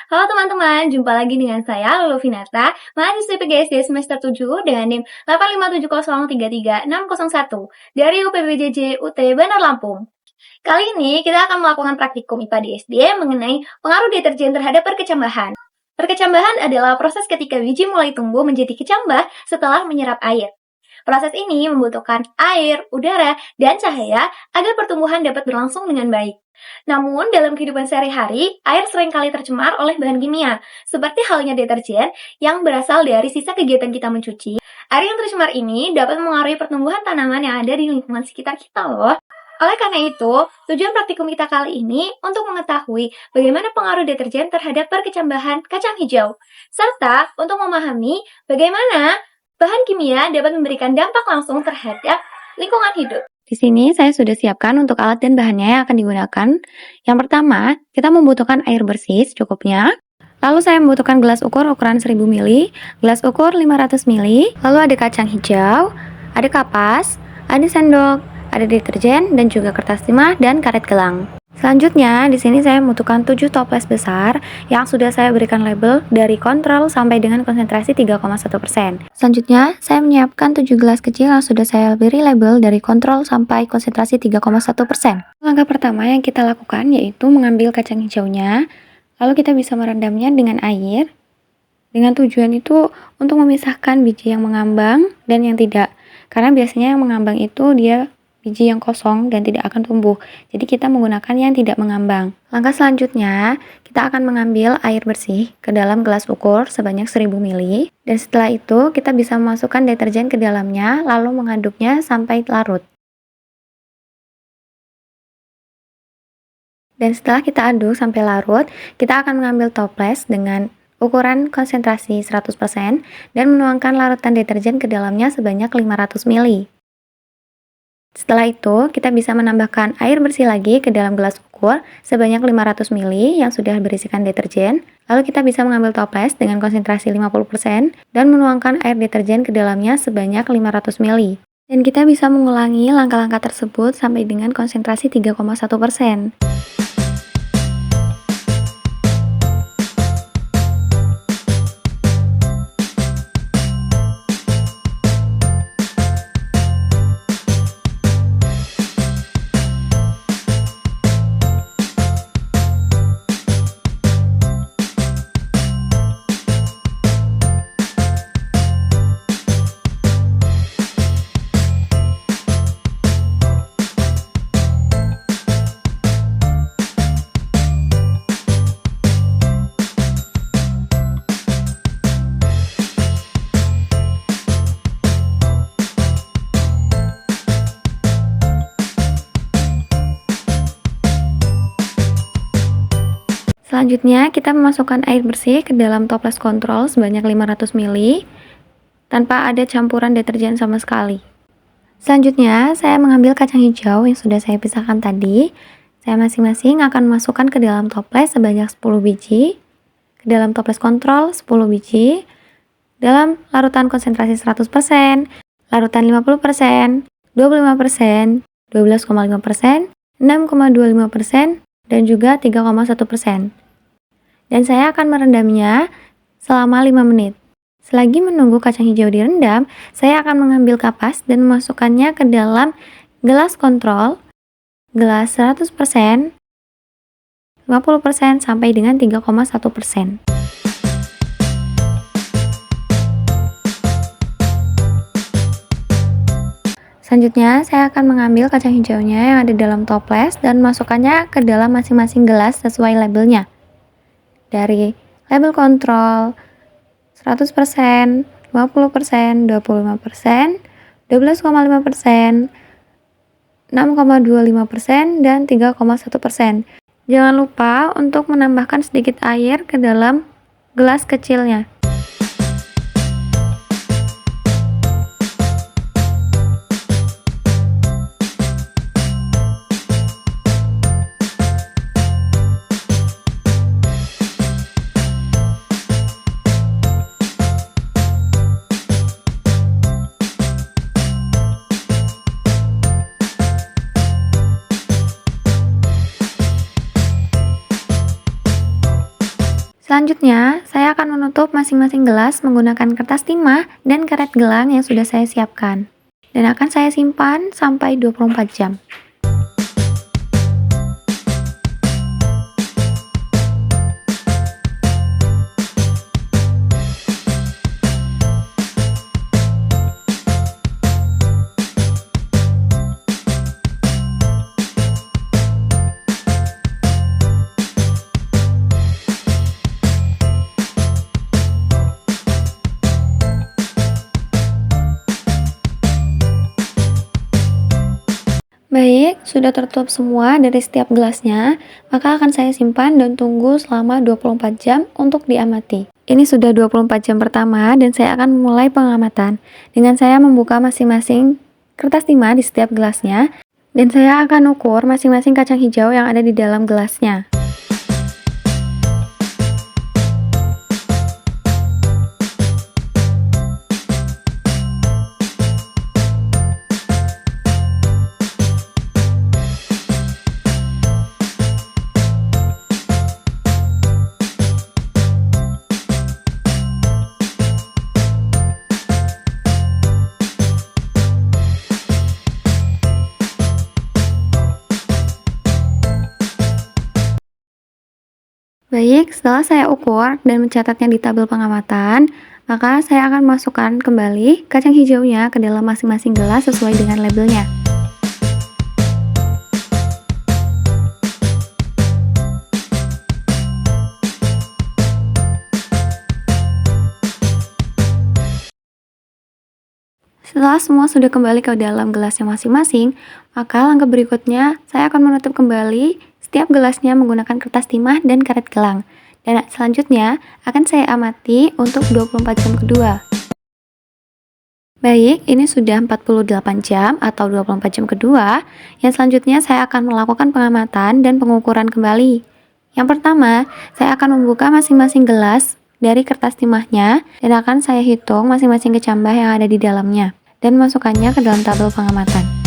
Halo teman-teman, jumpa lagi dengan saya Lulu Finata, mahasiswi PGSD semester 7 dengan NIM 857033601 dari UPBJJ UT Bandar Lampung. Kali ini kita akan melakukan praktikum IPA di SD mengenai pengaruh deterjen terhadap perkecambahan. Perkecambahan adalah proses ketika biji mulai tumbuh menjadi kecambah setelah menyerap air. Proses ini membutuhkan air, udara, dan cahaya agar pertumbuhan dapat berlangsung dengan baik. Namun, dalam kehidupan sehari-hari, air seringkali tercemar oleh bahan kimia, seperti halnya deterjen yang berasal dari sisa kegiatan kita mencuci. Air yang tercemar ini dapat mengaruhi pertumbuhan tanaman yang ada di lingkungan sekitar kita loh. Oleh karena itu, tujuan praktikum kita kali ini untuk mengetahui bagaimana pengaruh deterjen terhadap perkecambahan kacang hijau, serta untuk memahami bagaimana bahan kimia dapat memberikan dampak langsung terhadap lingkungan hidup. Di sini saya sudah siapkan untuk alat dan bahannya yang akan digunakan. Yang pertama, kita membutuhkan air bersih secukupnya. Lalu saya membutuhkan gelas ukur ukuran 1000 ml, gelas ukur 500 ml, lalu ada kacang hijau, ada kapas, ada sendok, ada deterjen, dan juga kertas timah dan karet gelang. Selanjutnya, di sini saya membutuhkan 7 toples besar yang sudah saya berikan label dari kontrol sampai dengan konsentrasi 3,1%. Selanjutnya, saya menyiapkan 7 gelas kecil yang sudah saya beri label dari kontrol sampai konsentrasi 3,1%. Langkah pertama yang kita lakukan yaitu mengambil kacang hijaunya, lalu kita bisa merendamnya dengan air. Dengan tujuan itu untuk memisahkan biji yang mengambang dan yang tidak. Karena biasanya yang mengambang itu dia biji yang kosong dan tidak akan tumbuh. Jadi kita menggunakan yang tidak mengambang. Langkah selanjutnya, kita akan mengambil air bersih ke dalam gelas ukur sebanyak 1000 ml. Dan setelah itu, kita bisa memasukkan deterjen ke dalamnya, lalu mengaduknya sampai larut. Dan setelah kita aduk sampai larut, kita akan mengambil toples dengan ukuran konsentrasi 100% dan menuangkan larutan deterjen ke dalamnya sebanyak 500 ml. Setelah itu, kita bisa menambahkan air bersih lagi ke dalam gelas ukur sebanyak 500 ml yang sudah berisikan deterjen. Lalu kita bisa mengambil toples dengan konsentrasi 50% dan menuangkan air deterjen ke dalamnya sebanyak 500 ml. Dan kita bisa mengulangi langkah-langkah tersebut sampai dengan konsentrasi 3,1%. Selanjutnya, kita memasukkan air bersih ke dalam toples kontrol sebanyak 500 ml tanpa ada campuran deterjen sama sekali. Selanjutnya, saya mengambil kacang hijau yang sudah saya pisahkan tadi. Saya masing-masing akan memasukkan ke dalam toples sebanyak 10 biji, ke dalam toples kontrol 10 biji, dalam larutan konsentrasi 100%, larutan 50%, 25%, 12,5%, 6,25%, dan juga 3,1%. Dan saya akan merendamnya selama 5 menit. Selagi menunggu kacang hijau direndam, saya akan mengambil kapas dan memasukkannya ke dalam gelas kontrol, gelas 100%, 50% sampai dengan 3,1%. Selanjutnya, saya akan mengambil kacang hijaunya yang ada dalam toples dan masukkannya ke dalam masing-masing gelas sesuai labelnya. Dari label kontrol 100%, 50%, 25%, 12,5%, 6,25%, dan 3,1%. Jangan lupa untuk menambahkan sedikit air ke dalam gelas kecilnya. Selanjutnya, saya akan menutup masing-masing gelas menggunakan kertas timah dan karet gelang yang sudah saya siapkan. Dan akan saya simpan sampai 24 jam. Baik, sudah tertutup semua dari setiap gelasnya, maka akan saya simpan dan tunggu selama 24 jam untuk diamati. Ini sudah 24 jam pertama dan saya akan memulai pengamatan dengan saya membuka masing-masing kertas timah di setiap gelasnya dan saya akan ukur masing-masing kacang hijau yang ada di dalam gelasnya. Baik, setelah saya ukur dan mencatatnya di tabel pengamatan, maka saya akan masukkan kembali kacang hijaunya ke dalam masing-masing gelas sesuai dengan labelnya. Setelah semua sudah kembali ke dalam gelasnya masing-masing, maka langkah berikutnya saya akan menutup kembali setiap gelasnya menggunakan kertas timah dan karet gelang. Dan selanjutnya akan saya amati untuk 24 jam kedua. Baik, ini sudah 48 jam atau 24 jam kedua. Yang selanjutnya saya akan melakukan pengamatan dan pengukuran kembali. Yang pertama, saya akan membuka masing-masing gelas dari kertas timahnya dan akan saya hitung masing-masing kecambah yang ada di dalamnya dan masukkannya ke dalam tabel pengamatan.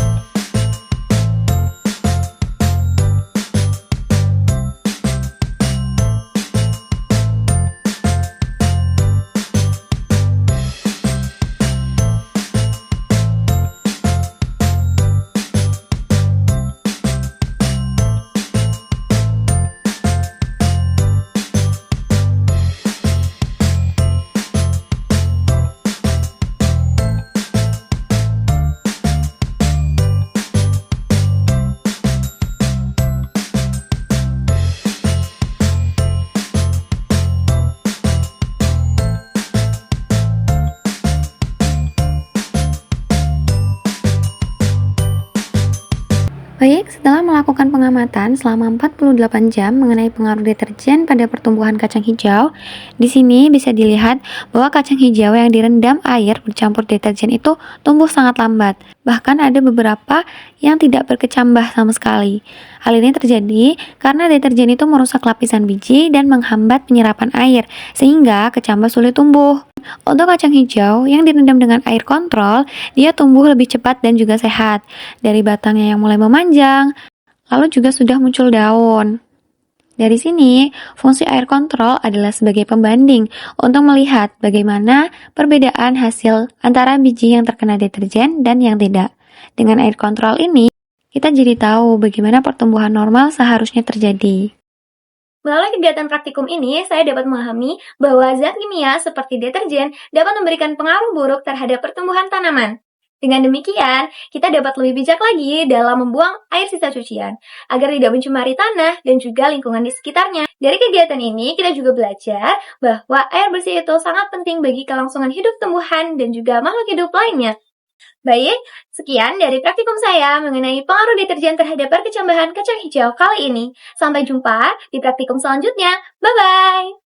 Baik, setelah melakukan pengamatan selama 48 jam mengenai pengaruh deterjen pada pertumbuhan kacang hijau, di sini bisa dilihat bahwa kacang hijau yang direndam air bercampur deterjen itu tumbuh sangat lambat. Bahkan ada beberapa yang tidak berkecambah sama sekali. Hal ini terjadi karena deterjen itu merusak lapisan biji dan menghambat penyerapan air, sehingga kecambah sulit tumbuh. Untuk kacang hijau yang direndam dengan air kontrol, dia tumbuh lebih cepat dan juga sehat. Dari batangnya yang mulai memanjang, lalu juga sudah muncul daun. Dari sini, fungsi air kontrol adalah sebagai pembanding untuk melihat bagaimana perbedaan hasil antara biji yang terkena deterjen dan yang tidak. Dengan air kontrol ini, kita jadi tahu bagaimana pertumbuhan normal seharusnya terjadi. Melalui kegiatan praktikum ini, saya dapat memahami bahwa zat kimia seperti deterjen dapat memberikan pengaruh buruk terhadap pertumbuhan tanaman. Dengan demikian, kita dapat lebih bijak lagi dalam membuang air sisa cucian, agar tidak mencemari tanah dan juga lingkungan di sekitarnya. Dari kegiatan ini, kita juga belajar bahwa air bersih itu sangat penting bagi kelangsungan hidup tumbuhan dan juga makhluk hidup lainnya. Baik, sekian dari praktikum saya mengenai pengaruh deterjen terhadap perkecambahan kacang hijau kali ini. Sampai jumpa di praktikum selanjutnya. Bye-bye!